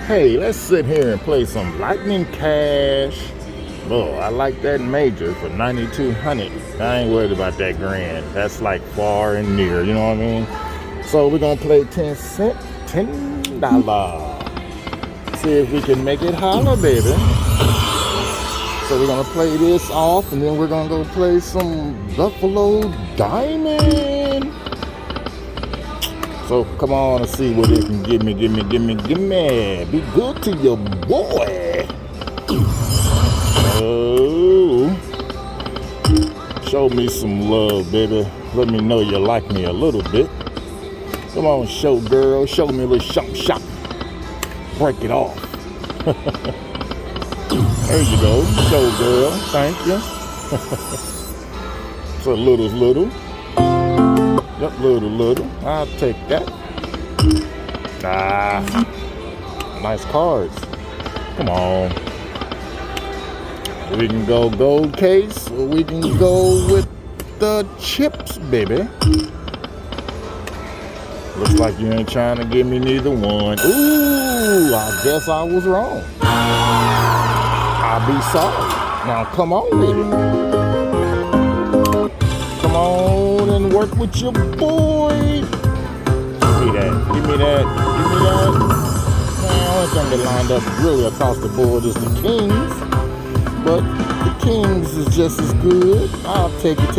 Hey, let's sit here and play some Lightning Cash. Oh, I like that major for 9,200. I ain't worried about that grand. That's like far and near, you know what I mean? So we're gonna play 10 cent, $10. See if we can make it holler, baby. So we're gonna play this off, and then we're gonna go play some Buffalo Diamond. So come on and see what it can give me. Be good to your boy. Oh, show me some love, baby. Let me know you like me a little bit. Come on, show girl, show me a little shop. Break it off. There you go, show girl. Thank you. So little. Yep, little. I'll take that. Nice cards. Come on. We can go gold case, or we can go with the chips, baby. Looks like you ain't trying to give me neither one. Ooh, I guess I was wrong. I'll be sorry. Now come on, baby. Come on and work with your boy. Give me that. Man, the only thing that lined up really across the board is the Kings. But the Kings is just as good. I'll take it.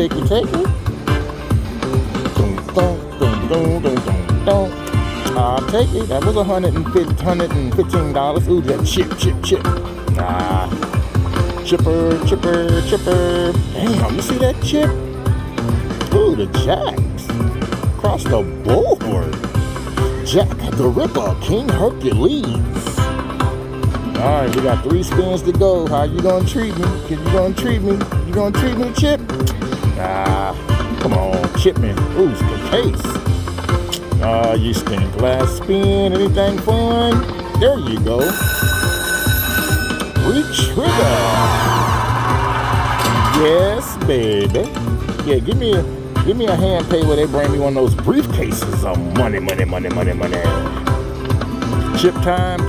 I'll take it. That was $115. Ooh, that chip. Chipper. Damn, you see that chip? Ooh, the jacks. Across the board. Jack the Ripper, King Hercules. Alright, we got 3 spins to go. How you gonna treat me? You gonna treat me, Chip? Come on, chip me. Ooh, it's the case. You stink. Last spin. Anything fun? There you go. Re-trigger. Yes, baby. Yeah, give me a hand pay where they bring me one of those briefcases of money. Chip time.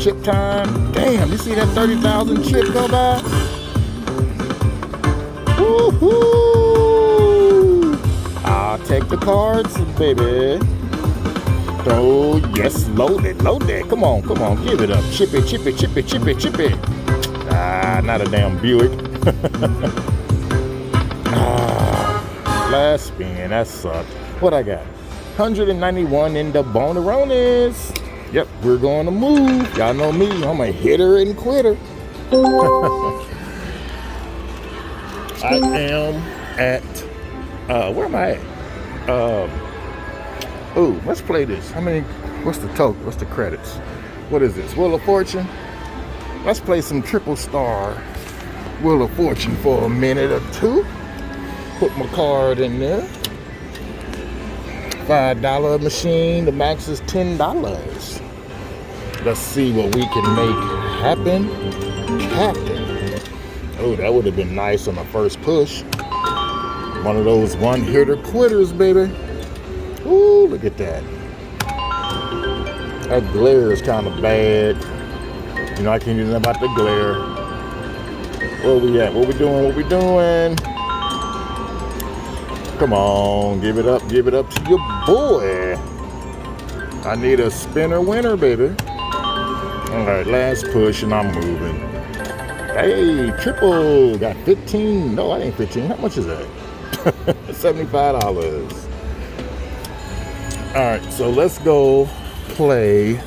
Damn, you see that 30,000 chip go by? Woohoo! I'll take the cards, baby. Oh, yes, load it. Come on, give it up. Chip it. Not a damn Buick. Last spin, that sucked. What I got? 191 in the Bonerones. Yep, we're going to move. Y'all know me, I'm a hitter and quitter. I am at, where am I at? Let's play this. What's the total? What's the credits? What is this? Wheel of Fortune? Let's play some triple star Wheel of Fortune for a minute or two. Put my card in there. $5 machine, the max is $10. Let's see what we can make happen. Captain. Oh, that would have been nice on the first push. One of those one-hitter quitters, baby. Ooh, look at that. That glare is kind of bad. You know, I can't do nothing about the glare. Where we at? What we doing? Come on, give it up to your boy. I need a spinner winner, baby. All right, last push, and I'm moving. Hey, triple, got 15. No, I ain't 15. How much is that? $75. All right, so let's go play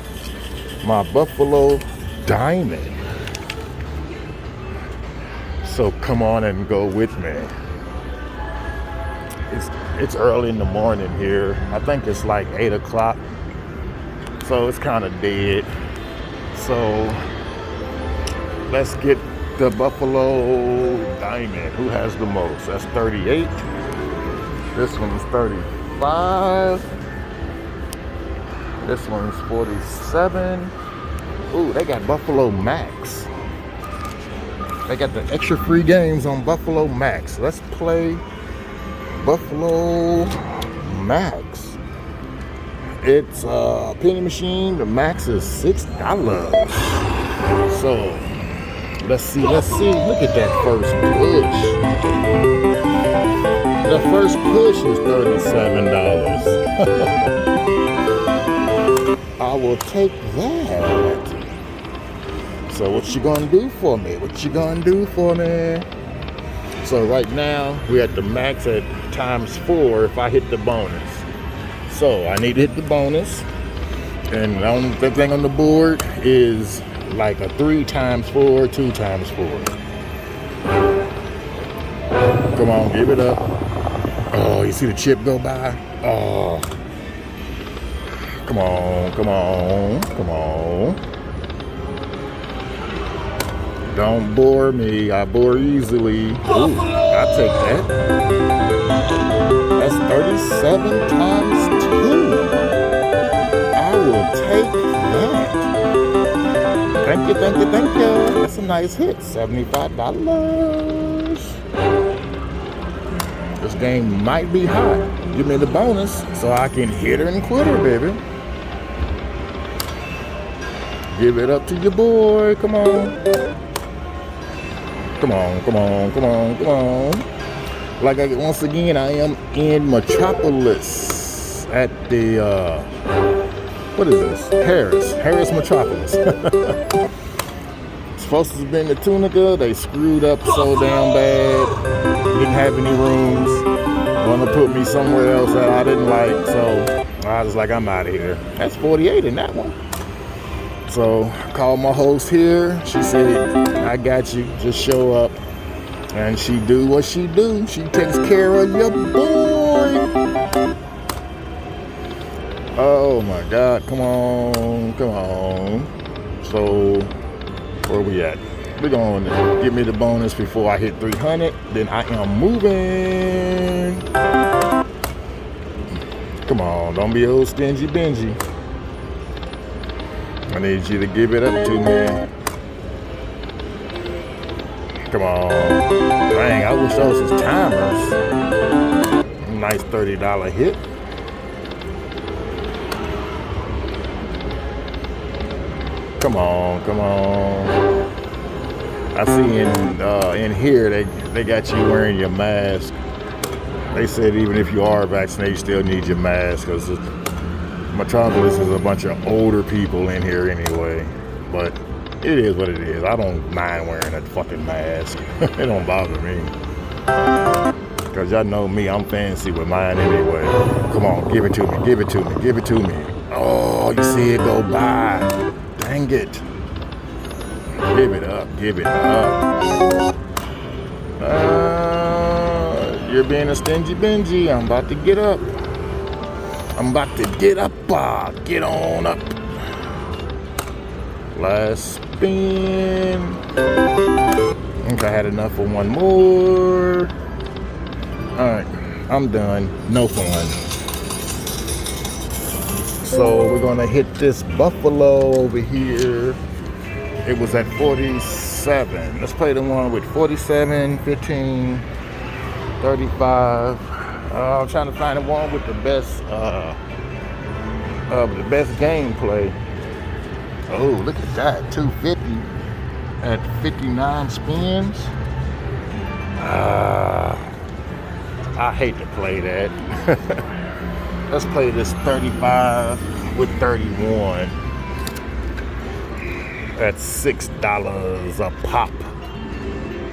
my Buffalo Diamond. So come on and go with me. It's early in the morning here. I think it's like 8 o'clock. So it's kind of dead. So let's get the Buffalo Diamond. Who has the most? That's 38. This one's 35. This one's 47. Ooh, they got Buffalo Max. They got the extra free games on Buffalo Max. Let's play Buffalo Max. It's a penny machine. The max is $6. So let's see. Look at that first push. The first push is $37. I will take that. So what you gonna do for me? So right now we're at the max at ×4 if I hit the bonus. So I need to hit the bonus, and the only thing on the board is like a 3 × 4, 2 × 4. Come on, give it up. Oh, you see the chip go by? Oh, come on. Don't bore me. I bore easily. Ooh, I'll take that. That's 37 × 2. I will take that. Thank you. That's a nice hit. $75. This game might be hot. Give me the bonus so I can hit her and quit her, baby. Give it up to your boy. Come on. Like once again, I am in Metropolis at the what is this? Harris Metropolis. Supposed to have been the Tunica. They screwed up so damn bad. Didn't have any rooms. Want to put me somewhere else that I didn't like. So I was like, I'm out of here. That's 48 in that one. So I called my host here. She said, I got you. Just show up. And she do what she do. She takes care of your boy. Oh my God. Come on. So where we at? We're going to give me the bonus before I hit 300. Then I am moving. Come on. Don't be old stingy Benji. I need you to give it up to me. Come on. Dang, I wish those was timers. Nice $30 hit. Come on. I see in here they got you wearing your mask. They said even if you are vaccinated, you still need your mask because Metropolis is a bunch of older people in here anyway. But it is what it is. I don't mind wearing that fucking mask. It don't bother me. Because y'all know me, I'm fancy with mine anyway. Come on, give it to me. Oh, you see it go by. Dang it. Give it up. You're being a stingy Benji. I'm about to get up. Get on up. Last spin. I think I had enough for one more. Alright, I'm done. No fun. So we're gonna hit this Buffalo over here. It was at 47. Let's play the one with 47, 15, 35. I'm trying to find the one with the best gameplay. Oh, look at that, 250 at 59 spins. I hate to play that. Let's play this 35 with 31. That's $6 a pop.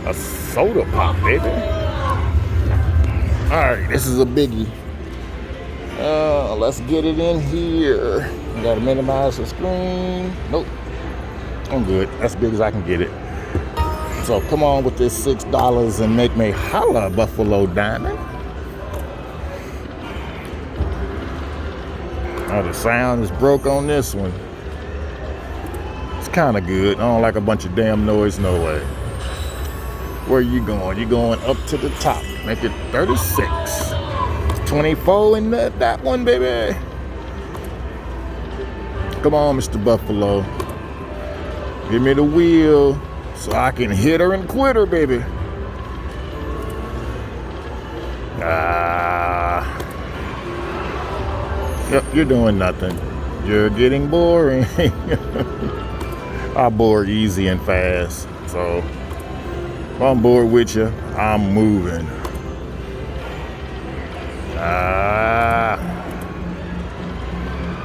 A soda pop, baby. Alright, this is a biggie. Let's get it in here. I gotta minimize the screen. Nope. I'm good. That's big as I can get it. So come on with this $6 and make me holla, Buffalo Diamond. Oh, the sound is broke on this one. It's kind of good. I don't like a bunch of damn noise, no way. Where are you going? You're going up to the top. Make it 36. 24 in that one, baby. Come on, Mr. Buffalo. Give me the wheel so I can hit her and quit her, baby. Yep, you're doing nothing. You're getting boring. I bore easy and fast. So if I'm bored with you, I'm moving.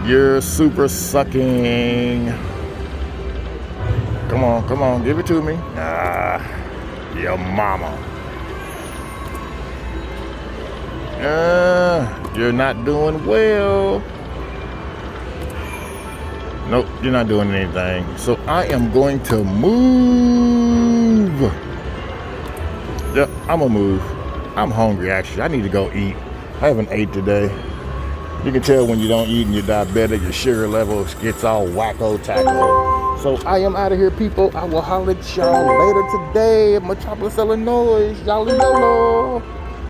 You're super sucking. Come on, give it to me. Your mama. You're not doing well. Nope, you're not doing anything. So I am going to move. Yep, I'm gonna move. I'm hungry actually. I need to go eat. I haven't ate today. You can tell when you don't eat and you're diabetic, your sugar levels gets all wacko taco. So I am out of here, people. I will holler at y'all later today at Metropolis, Illinois. Y'all YOLO.